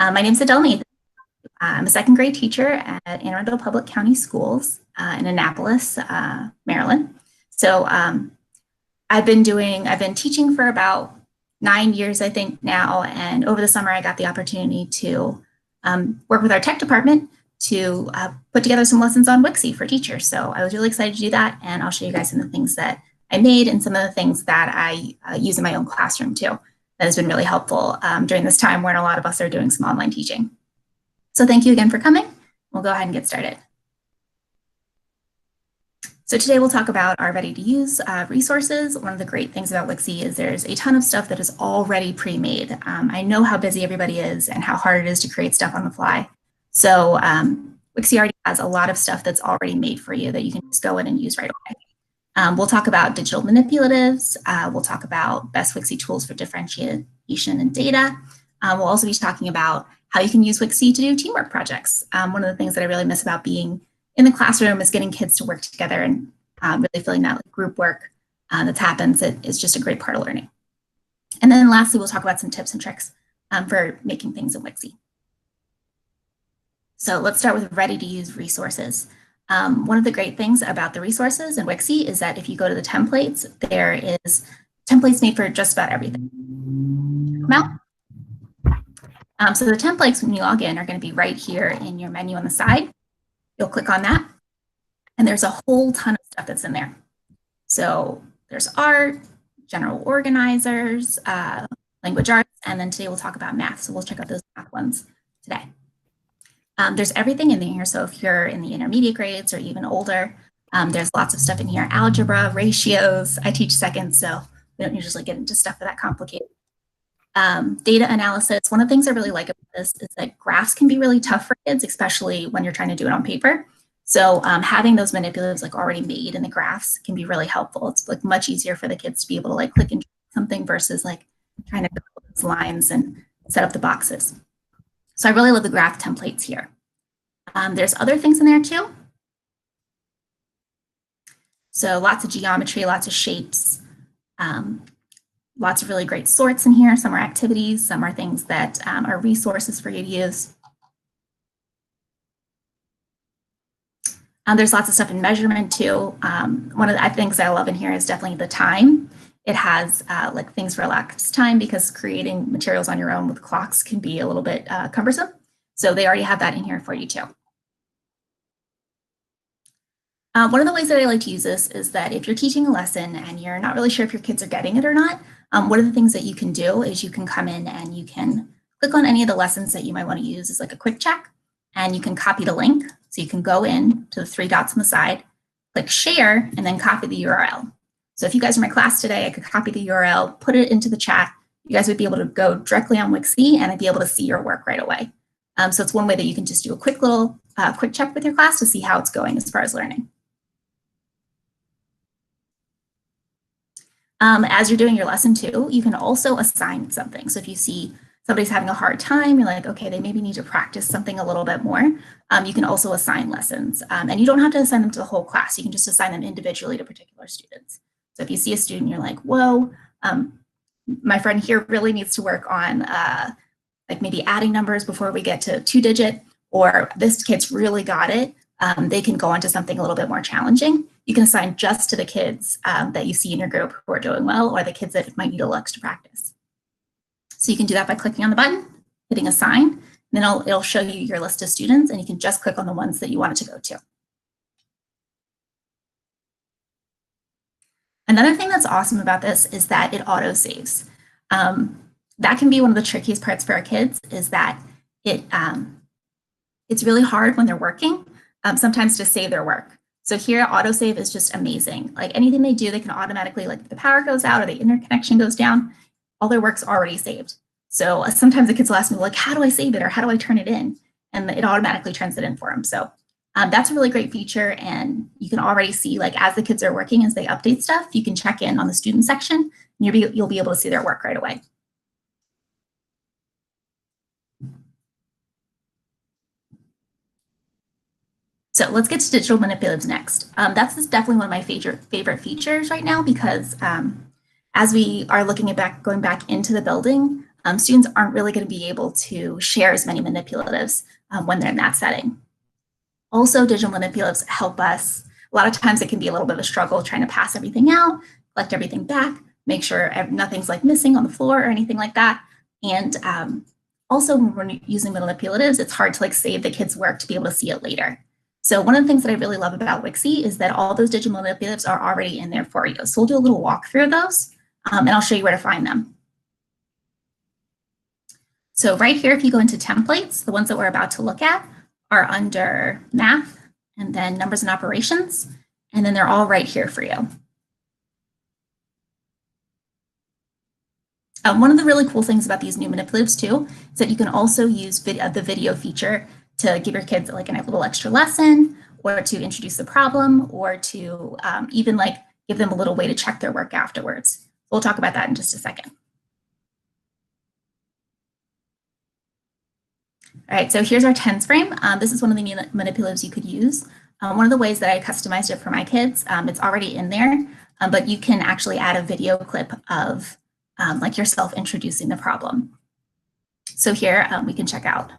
My name is Adele Nathan. I'm a second grade teacher at Anne Arundel Public County Schools in Annapolis, Maryland. So I've been teaching for about 9 years, I think now. And over the summer, I got the opportunity to work with our tech department to put together some lessons on Wixie for teachers. So I was really excited to do that. And I'll show you guys some of the things that I made and some of the things that I use in my own classroom too. That has been really helpful during this time when a lot of us are doing some online teaching. So thank you again for coming. We'll go ahead and get started. So today we'll talk about our ready-to-use resources. One of the great things about Wixie is there's a ton of stuff that is already pre-made. I know how busy everybody is and how hard it is to create stuff on the fly. So Wixie already has a lot of stuff that's already made for you that you can just go in and use right away. We'll talk about digital manipulatives. We'll talk about best Wixie tools for differentiation and data. We'll also be talking about how you can use Wixie to do teamwork projects. One of the things that I really miss about being in the classroom is getting kids to work together and really feeling that like, group work that happens. It is just a great part of learning. And then lastly, we'll talk about some tips and tricks for making things in Wixie. So let's start with ready-to-use resources. One of the great things about the resources in Wixie is that if you go to the templates, there is templates made for just about everything. So the templates when you log in are going to be right here in your menu on the side. You'll click on that, and there's a whole ton of stuff that's in there. So there's art, general organizers, language arts, and then today we'll talk about math. So we'll check out those math ones today. There's everything in here. So if you're in the intermediate grades or even older, there's lots of stuff in here. Algebra, ratios. I teach second, so we don't usually get into stuff that complicated. Data analysis. One of the things I really like about this is that graphs can be really tough for kids, especially when you're trying to do it on paper. So having those manipulatives like already made in the graphs can be really helpful. It's like much easier for the kids to be able to like click and something versus like trying to build those lines and set up the boxes. So I really love the graph templates here. There's other things in there too. So lots of geometry, lots of shapes, lots of really great sorts in here. Some are activities, some are things that are resources for you to use. There's lots of stuff in measurement too. One of the things I love in here is definitely the time. It has like things for elapsed time because creating materials on your own with clocks can be a little bit cumbersome. So they already have that in here for you too. One of the ways that I like to use this is that if you're teaching a lesson and you're not really sure if your kids are getting it or not, one of the things that you can do is you can come in and you can click on any of the lessons that you might want to use as like a quick check, and you can copy the link. So you can go in to the 3 dots on the side, click share, and then copy the URL. So if you guys are in my class today, I could copy the URL, put it into the chat. You guys would be able to go directly on Wixie and I'd be able to see your work right away. So it's one way that you can just do a quick little quick check with your class to see how it's going as far as learning. As you're doing your lesson too, you can also assign something. So if you see somebody's having a hard time, you're like, okay, they maybe need to practice something a little bit more. You can also assign lessons. And you don't have to assign them to the whole class. You can just assign them individually to particular students. So if you see a student, you're like, whoa, my friend here really needs to work on like maybe adding numbers before we get to 2-digit, or this kid's really got it. They can go on to something a little bit more challenging. You can assign just to the kids that you see in your group who are doing well, or the kids that might need a little extra practice. So you can do that by clicking on the button, hitting assign, and then it'll show you your list of students, and you can just click on the ones that you want it to go to. Another thing that's awesome about this is that it auto saves. That can be one of the trickiest parts for our kids, is that it's really hard when they're working sometimes to save their work. So here, autosave is just amazing. Like anything they do, they can automatically, like if the power goes out or the interconnection goes down, all their work's already saved. So sometimes the kids will ask me, like, how do I save it or how do I turn it in? And it automatically turns it in for them. So that's a really great feature. And you can already see, like, as the kids are working, as they update stuff, you can check in on the student section and you'll be able to see their work right away. So let's get to digital manipulatives next. That's definitely one of my favorite features right now because as we are looking at going back into the building, students aren't really going to be able to share as many manipulatives when they're in that setting. Also, digital manipulatives help us. A lot of times it can be a little bit of a struggle trying to pass everything out, collect everything back, make sure nothing's like missing on the floor or anything like that. And also when we're using manipulatives, it's hard to like save the kids' work to be able to see it later. So one of the things that I really love about Wixie is that all those digital manipulatives are already in there for you. So we'll do a little walkthrough of those and I'll show you where to find them. So right here, if you go into templates, the ones that we're about to look at are under math and then numbers and operations, and then they're all right here for you. One of the really cool things about these new manipulatives too is that you can also use the video feature to give your kids like a little extra lesson or to introduce the problem or to even like give them a little way to check their work afterwards. We'll talk about that in just a second. All right, so here's our tens frame. This is one of the manipulatives you could use. One of the ways that I customized it for my kids, it's already in there, but you can actually add a video clip of like yourself introducing the problem. So here we can check out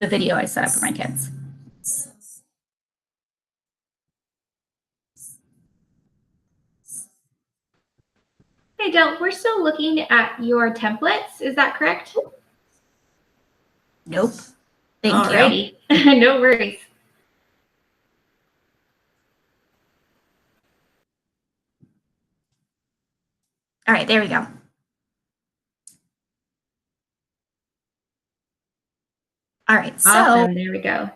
the video I set up for my kids. Hey, Adele, we're still looking at your templates. Is that correct? Nope. Thank you. No worries. All right, there we go. All right, so awesome. There we go.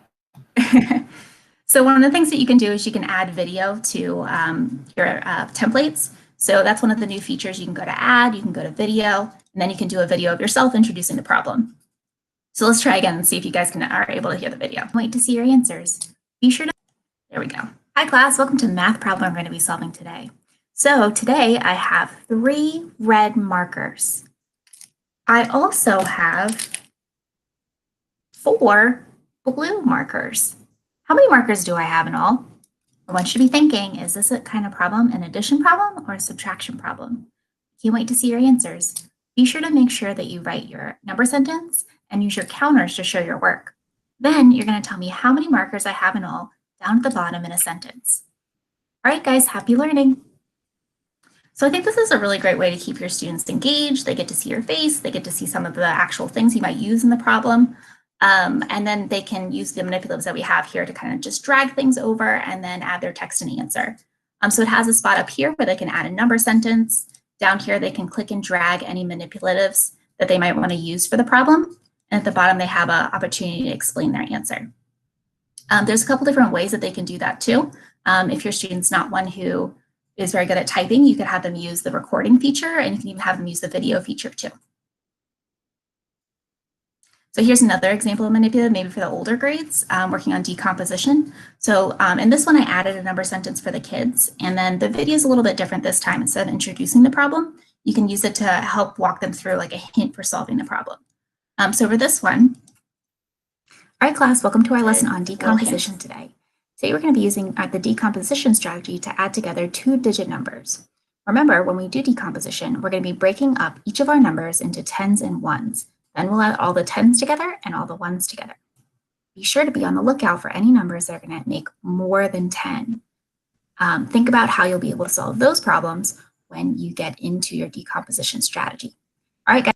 So one of the things that you can do is you can add video to your templates. So that's one of the new features. You can go to add, you can go to video, and then you can do a video of yourself introducing the problem. So let's try again and see if you guys are able to hear the video. Wait to see your answers. Be sure to, there we go. Hi class, welcome to the math problem we're going to be solving today. So today I have 3 red markers. I also have 4 blue markers. How many markers do I have in all? One should be thinking, is this a kind of problem, an addition problem or a subtraction problem? Can't wait to see your answers. Be sure to make sure that you write your number sentence and use your counters to show your work. Then you're going to tell me how many markers I have in all down at the bottom in a sentence. All right, guys, happy learning. So I think this is a really great way to keep your students engaged. They get to see your face. They get to see some of the actual things you might use in the problem. And then they can use the manipulatives that we have here to kind of just drag things over and then add their text and answer. So it has a spot up here where they can add a number sentence. Down here, they can click and drag any manipulatives that they might want to use for the problem. And at the bottom, they have an opportunity to explain their answer. There's a couple different ways that they can do that too. If your student's not one who is very good at typing, you could have them use the recording feature, and you can even have them use the video feature too. So here's another example of manipulative, maybe for the older grades, working on decomposition. So in this one, I added a number sentence for the kids, and then the video is a little bit different this time. Instead of introducing the problem, you can use it to help walk them through like a hint for solving the problem. So for this one, all right, class, welcome to our lesson on decomposition today. Today we're going to be using the decomposition strategy to add together 2-digit numbers. Remember, when we do decomposition, we're going to be breaking up each of our numbers into tens and ones. Then we'll add all the tens together and all the ones together. Be sure to be on the lookout for any numbers that are going to make more than 10. Think about how you'll be able to solve those problems when you get into your decomposition strategy. All right, guys.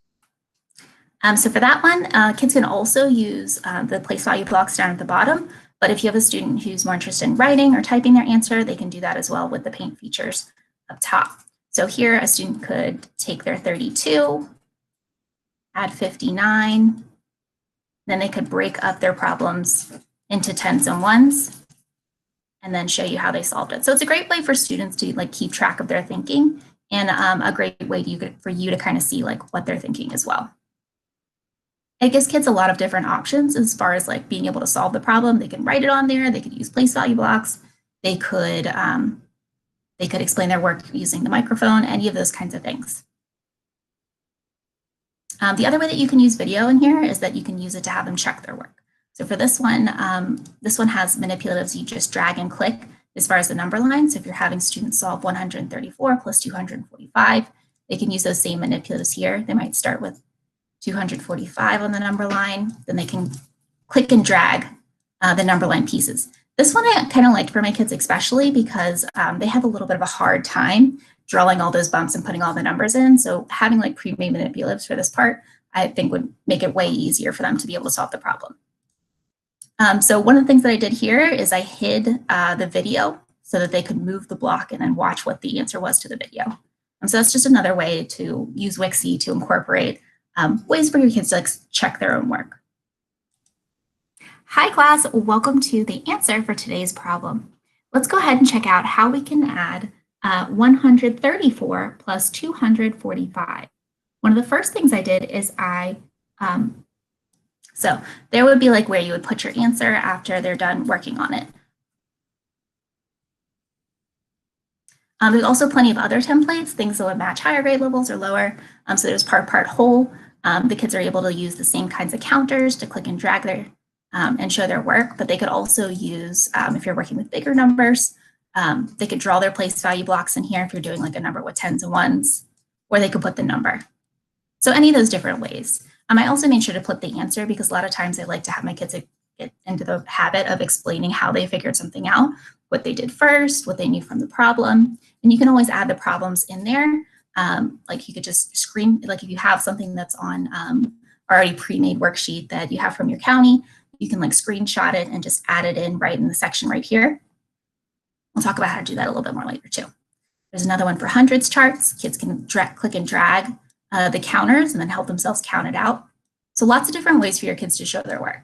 So for that one, kids can also use the place value blocks down at the bottom. But if you have a student who's more interested in writing or typing their answer, they can do that as well with the paint features up top. So here, a student could take their 32, add 59, then they could break up their problems into tens and ones, and then show you how they solved it. So it's a great way for students to like keep track of their thinking, and a great way for you to kind of see like what they're thinking as well. It gives kids a lot of different options as far as like being able to solve the problem. They can write it on there, they could use place value blocks, they could explain their work using the microphone, any of those kinds of things. The other way that you can use video in here is that you can use it to have them check their work. So for this one has manipulatives you just drag and click as far as the number line. So if you're having students solve 134 plus 245, they can use those same manipulatives here. They might start with 245 on the number line, then they can click and drag the number line pieces. This one I kind of liked for my kids, especially because they have a little bit of a hard time drawing all those bumps and putting all the numbers in. So having like pre-made manipulatives for this part, I think would make it way easier for them to be able to solve the problem. So one of the things that I did here is I hid the video so that they could move the block and then watch what the answer was to the video. So that's just another way to use Wixie to incorporate ways for your kids to like, check their own work. Hi class, welcome to the answer for today's problem. Let's go ahead and check out how we can add 134 plus 245. One of the first things I did is so there would be like where you would put your answer after they're done working on it. There's also plenty of other templates, things that would match higher grade levels or lower. So there's part, whole. The kids are able to use the same kinds of counters to click and drag their and show their work, but they could also use, if you're working with bigger numbers, they could draw their place value blocks in here if you're doing like a number with tens and ones, or they could put the number. So any of those different ways. I also made sure to put the answer because a lot of times I like to have my kids get into the habit of explaining how they figured something out, what they did first, what they knew from the problem. And you can always add the problems in there. Like you could just like if you have something that's on already pre-made worksheet that you have from your county, you can like screenshot it and just add it in right in the section right here. We'll talk about how to do that a little bit more later too. There's another one for hundreds charts. Kids can click and drag the counters and then help themselves count it out. So lots of different ways for your kids to show their work.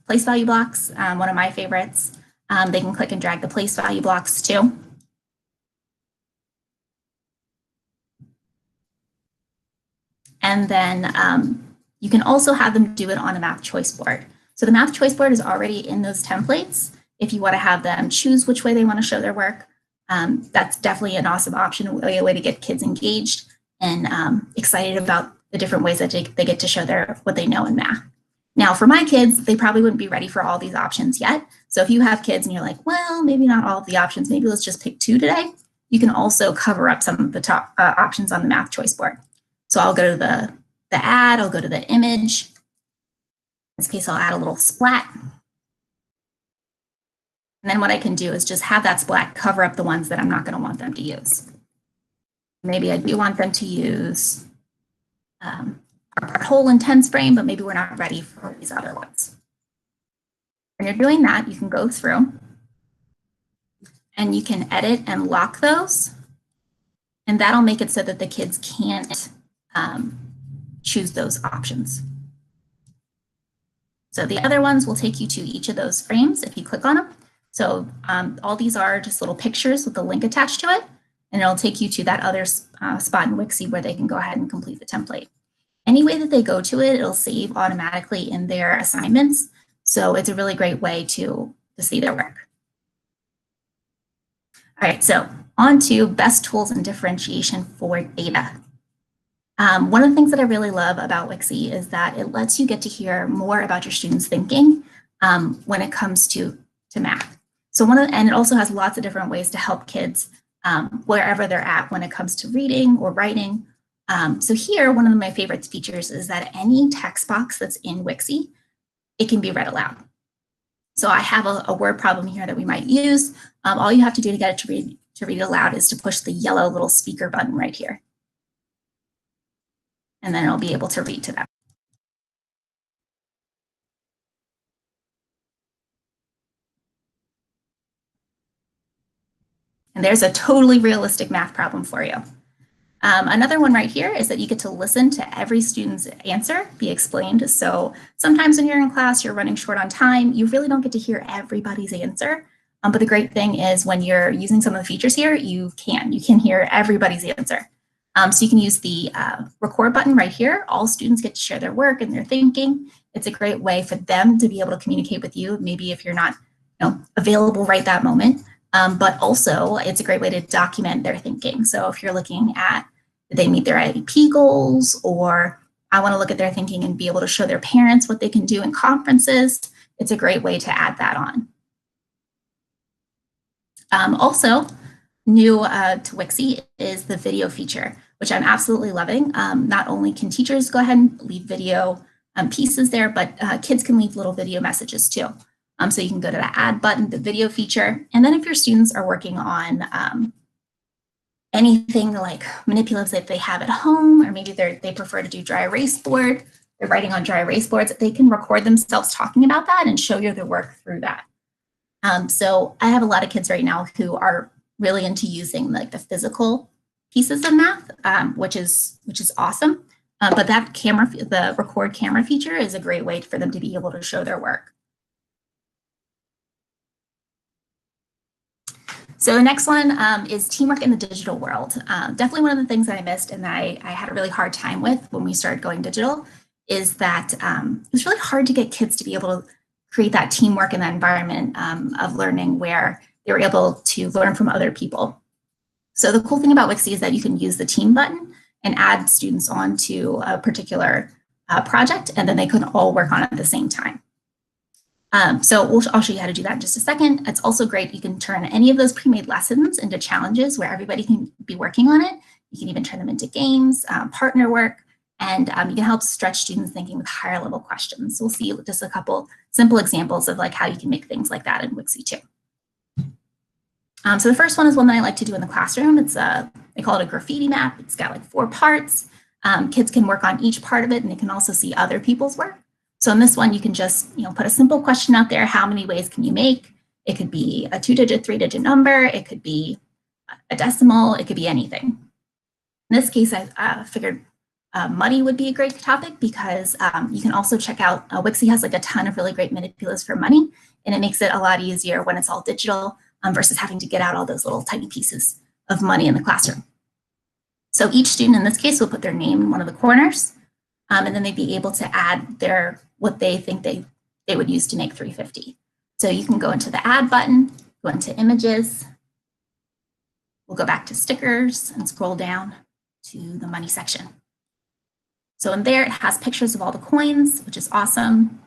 Place value blocks, one of my favorites. They can click and drag the place value blocks too. And then you can also have them do it on a math choice board. So the math choice board is already in those templates. If you want to have them choose which way they want to show their work, that's definitely an awesome option, a way to get kids engaged and excited about the different ways that they get to show what they know in math. Now, for my kids, they probably wouldn't be ready for all these options yet. So if you have kids and you're like, well, maybe not all of the options, maybe let's just pick 2 today, you can also cover up some of the top options on the math choice board. So I'll go to the add, I'll go to the image. In this case, I'll add a little splat. And then what I can do is just have that splat cover up the ones that I'm not going to want them to use. Maybe I do want them to use our whole and tens frame, but maybe we're not ready for these other ones. When you're doing that, you can go through and you can edit and lock those. And that'll make it so that the kids can't choose those options. So the other ones will take you to each of those frames if you click on them. So all these are just little pictures with a link attached to it, and it'll take you to that other spot in Wixie where they can go ahead and complete the template. Any way that they go to it, it'll save automatically in their assignments. So it's a really great way to see their work. All right, so on to best tools and differentiation for data. One of the things that I really love about Wixie is that it lets you get to hear more about your students' thinking when it comes to math. So and it also has lots of different ways to help kids wherever they're at when it comes to reading or writing. So here, one of my favorite features is that any text box that's in Wixie, it can be read aloud. So I have a word problem here that we might use. All you have to do to get it to read aloud is to push the yellow little speaker button right here. And then it'll be able to read to them. And there's a totally realistic math problem for you. Another one right here is that you get to listen to every student's answer be explained. So sometimes when you're in class, you're running short on time, you really don't get to hear everybody's answer. But the great thing is when you're using some of the features here, you can hear everybody's answer. So you can use the record button right here. All students get to share their work and their thinking. It's a great way for them to be able to communicate with you, maybe if you're not available right that moment. But also it's a great way to document their thinking. So if you're looking at, did they meet their IEP goals, or I want to look at their thinking and be able to show their parents what they can do in conferences, it's a great way to add that on. Also, new to Wixie is the video feature, which I'm absolutely loving. Not only can teachers go ahead and leave video pieces there, but kids can leave little video messages too. So you can go to the add button, the video feature, and then if your students are working on anything like manipulatives that they have at home, or maybe they prefer to do dry erase board, they're writing on dry erase boards, they can record themselves talking about that and show you their work through that. So I have a lot of kids right now who are really into using like the physical pieces of math, which is awesome. But that the record camera feature is a great way for them to be able to show their work. So the next one is teamwork in the digital world. Definitely one of the things that I missed and that I had a really hard time with when we started going digital is that it was really hard to get kids to be able to create that teamwork in that environment of learning where they were able to learn from other people. So the cool thing about Wixie is that you can use the team button and add students onto a particular project, and then they can all work on it at the same time. So I'll show you how to do that in just a second. It's also great. You can turn any of those pre-made lessons into challenges where everybody can be working on it. You can even turn them into games, partner work, and you can help stretch students thinking with higher level questions. So we'll see just a couple simple examples of like how you can make things like that in Wixie too. So the first one is one that I like to do in the classroom. It's they call it a graffiti map. It's got like 4 parts. Kids can work on each part of it, and they can also see other people's work. So in this one, you can just put a simple question out there. How many ways can you make? It could be a 2-digit, 3-digit number. It could be a decimal. It could be anything. In this case, I figured money would be a great topic because you can also check out Wixie has like a ton of really great manipulatives for money, and it makes it a lot easier when it's all digital versus having to get out all those little tiny pieces of money in the classroom. So each student in this case will put their name in one of the corners, and then they'd be able to add what they think they would use to make 350. So you can go into the add button, go into images. We'll go back to stickers and scroll down to the money section. So in there, it has pictures of all the coins, which is awesome.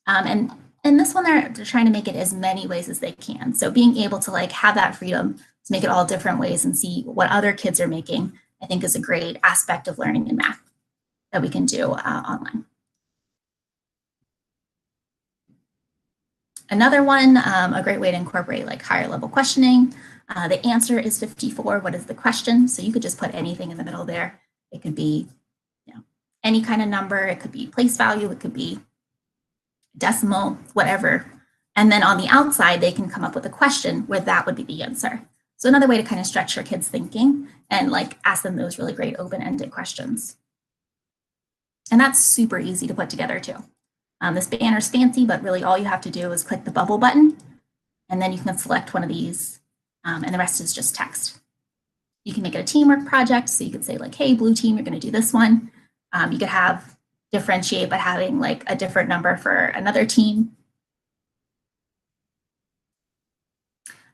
And in this one, they're trying to make it as many ways as they can. So being able to like have that freedom to make it all different ways and see what other kids are making, I think is a great aspect of learning in math that we can do online. Another one, a great way to incorporate like higher level questioning. The answer is 54. What is the question? So you could just put anything in the middle there. It could be any kind of number. It could be place value. It could be decimal, whatever. And then on the outside, they can come up with a question where that would be the answer. So another way to kind of stretch your kids' thinking and like ask them those really great open-ended questions. And that's super easy to put together too. This banner's fancy, but really all you have to do is click the bubble button, and then you can select one of these, and the rest is just text. You can make it a teamwork project, so you could say like, hey, blue team, you're going to do this one. You could have differentiate by having like a different number for another team.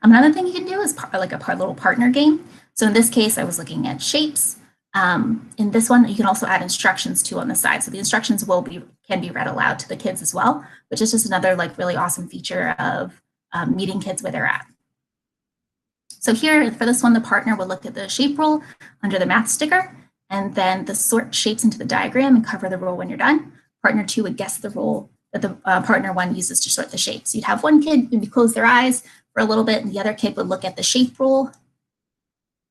Another thing you can do is like a little partner game. So in this case, I was looking at shapes. In this one, you can also add instructions too on the side. So the instructions can be read aloud to the kids as well, which is just another like really awesome feature of meeting kids where they're at. So here for this one, the partner will look at the shape rule under the math sticker, and then the sort shapes into the diagram and cover the rule when you're done. Partner 2 would guess the rule that the partner 1 uses to sort the shapes. So you'd have one kid maybe close their eyes for a little bit, and the other kid would look at the shape rule.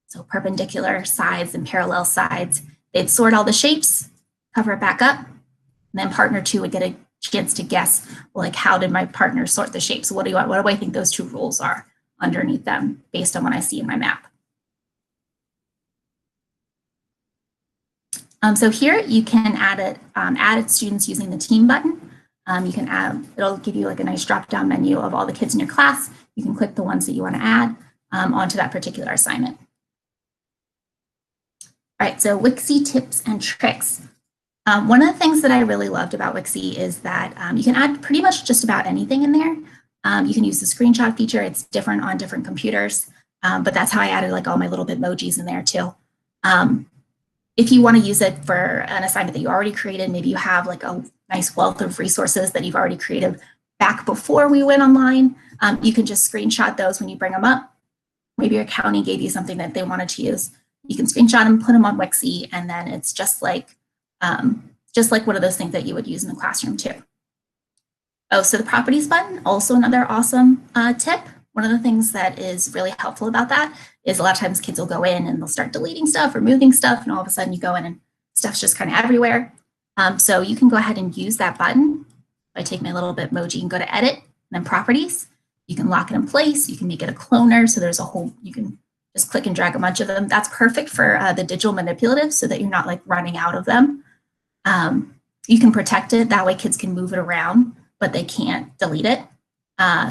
So perpendicular sides and parallel sides. They'd sort all the shapes, cover it back up, and then partner 2 would get a chance to guess, well, like how did my partner sort the shapes? So what do I think those 2 rules are underneath them based on what I see in my map? So here you can add students using the team button. You can add, it'll give you like a nice drop-down menu of all the kids in your class. You can click the ones that you want to add onto that particular assignment. All right, so Wixie tips and tricks. One of the things that I really loved about Wixie is that you can add pretty much just about anything in there. You can use the screenshot feature. It's different on different computers, but that's how I added like all my little Bitmojis in there too. If you want to use it for an assignment that you already created, maybe you have like a nice wealth of resources that you've already created back before we went online, you can just screenshot those when you bring them up. maybe your county gave you something that they wanted to use. You can screenshot them, put them on Wixie, and then it's just like one of those things that you would use in the classroom too. Oh, so the properties button, also another awesome tip. One of the things that is really helpful about that is a lot of times kids will go in and they'll start deleting stuff or moving stuff, and all of a sudden you go in and stuff's just kind of everywhere. So you can go ahead and use that button. If I take my little Bitmoji and go to edit, and then properties, you can lock it in place. You can make it a cloner. So there's a whole, you can just click and drag a bunch of them. That's perfect for the digital manipulatives so that you're not like running out of them. You can protect it. That way kids can move it around, but they can't delete it.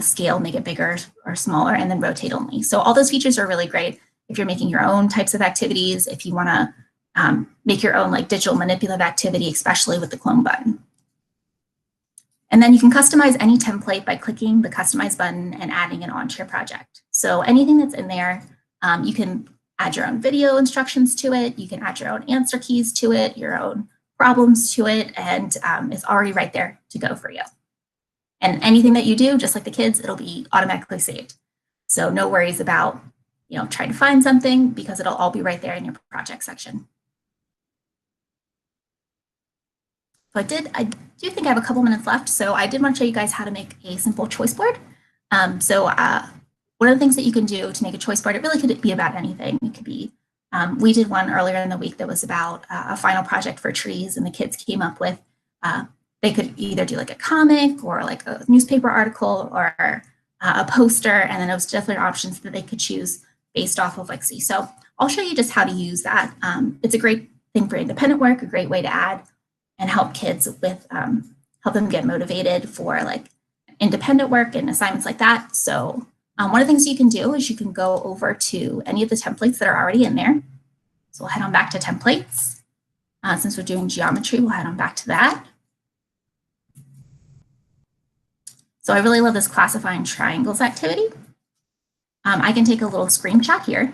Scale, make it bigger or smaller, and then rotate only. So all those features are really great if you're making your own types of activities, if you want to make your own like digital manipulative activity, especially with the clone button. And then you can customize any template by clicking the customize button and adding it onto your project. So anything that's in there, you can add your own video instructions to it. You can add your own answer keys to it, your own problems to it, and it's already right there to go for you. And anything that you do, just like the kids, it'll be automatically saved. So no worries about, trying to find something because it'll all be right there in your project section. So I do think I have a couple minutes left. So I did want to show you guys how to make a simple choice board. One of the things that you can do to make a choice board, it really could be about anything. It could be, we did one earlier in the week that was about a final project for trees, and the kids came up with, they could either do like a comic or like a newspaper article or a poster, and then those different options that they could choose based off of Wixie. So I'll show you just how to use that. It's a great thing for independent work, a great way to add and help kids with, help them get motivated for like independent work and assignments like that. So one of the things you can do is you can go over to any of the templates that are already in there. So we'll head on back to templates. Since we're doing geometry, we'll head on back to that. So I really love this classifying triangles activity. I can take a little screenshot here.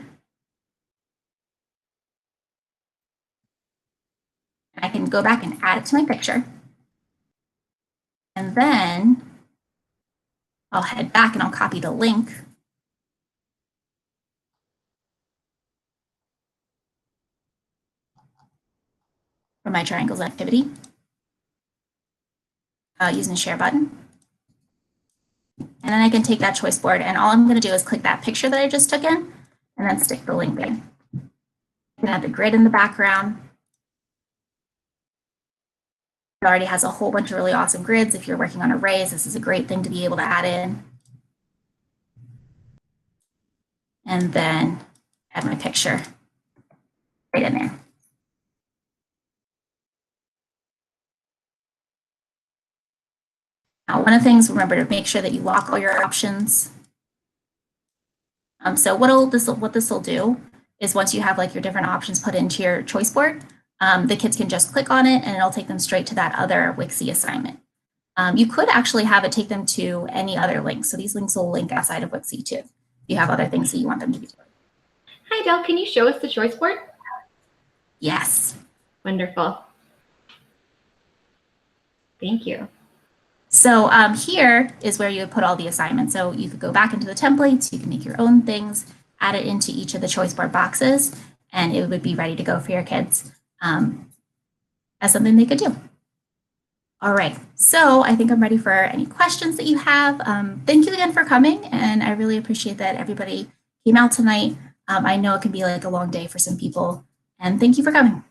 I can go back and add it to my picture. And then I'll head back and I'll copy the link. For my triangles activity using the share button. And then I can take that choice board, and all I'm going to do is click that picture that I just took in and then stick the link in. I can add the grid in the background. It already has a whole bunch of really awesome grids. If you're working on arrays, this is a great thing to be able to add in. And then add my picture right in there. Now, one of the things, remember to make sure that you lock all your options. So what this will do is once you have like your different options put into your choice board, the kids can just click on it and it'll take them straight to that other Wixie assignment. You could actually have it take them to any other links. So these links will link outside of Wixie too. If you have other things that you want them to be doing. Hi, Adele, can you show us the choice board? Yes. Wonderful. Thank you. So here is where you would put all the assignments. So you could go back into the templates, you can make your own things, add it into each of the choice board boxes, and it would be ready to go for your kids as something they could do. All right, so I think I'm ready for any questions that you have. Thank you again for coming, and I really appreciate that everybody came out tonight. I know it can be like a long day for some people, and thank you for coming.